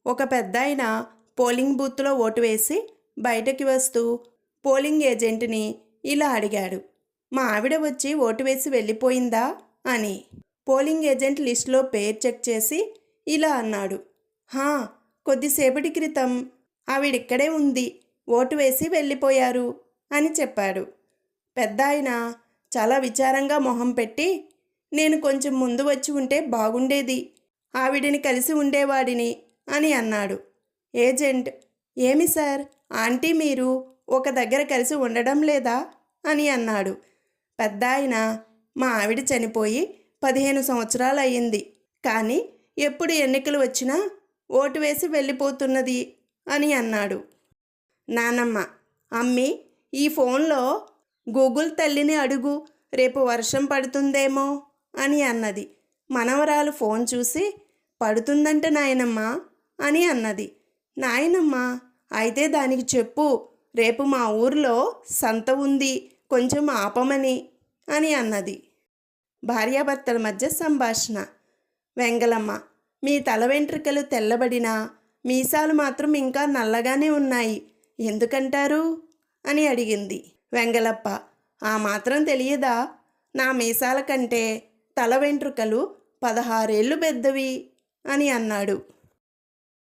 ఒక పెద్దాయన పోలింగ్ బూత్లో ఓటు వేసి బయటకి వస్తూ పోలింగ్ ఏజెంట్ని ఇలా అడిగాడు, మా ఆవిడ వచ్చి ఓటు వేసి వెళ్ళిపోయిందా అని. పోలింగ్ ఏజెంట్ లిస్టులో పేరు చెక్ చేసి ఇలా అన్నాడు, హా, కొద్దిసేపటి క్రితం ఆవిడిక్కడే ఉంది, ఓటు వేసి వెళ్ళిపోయారు అని చెప్పాడు. పెద్దాయన చాలా విచారంగా మొహం పెట్టి, నేను కొంచెం ముందు వచ్చి ఉంటే బాగుండేది, ఆవిడని కలిసి ఉండేవాడిని అని అన్నాడు. ఏజెంట్, ఏమి సార్, ఆంటీ మీరు ఒక దగ్గర కలిసి ఉండడం లేదా అని అన్నాడు. పెద్దాయన, మా ఆవిడ చనిపోయి 15 సంవత్సరాలు అయ్యింది, కానీ ఎప్పుడు ఎన్నికలు వచ్చినా ఓటు వేసి వెళ్ళిపోతున్నది అని అన్నాడు. నానమ్మ, అమ్మి, ఈ ఫోన్లో గూగుల్ తల్లిని అడుగు, రేపు వర్షం పడుతుందేమో అని అన్నది. మనవరాలు ఫోన్ చూసి, పడుతుందంట నాయనమ్మ అని అన్నది. నాయనమ్మ, అయితే దానికి చెప్పు, రేపు మా ఊర్లో సంత ఉంది, కొంచెం ఆపమని అని అన్నది. భార్యాభర్తల మధ్య సంభాషణ. వెంగలమ్మ, మీ తల వెంట్రుకలు తెల్లబడినా మీసాలు మాత్రం ఇంకా నల్లగానే ఉన్నాయి, ఎందుకంటారు అని అడిగింది. వెంగలప్ప, ఆ మాత్రం తెలియదా, నా మీసాల కంటే తల వెంట్రుకలు 16 ఏళ్ళు పెద్దవి అని అన్నాడు.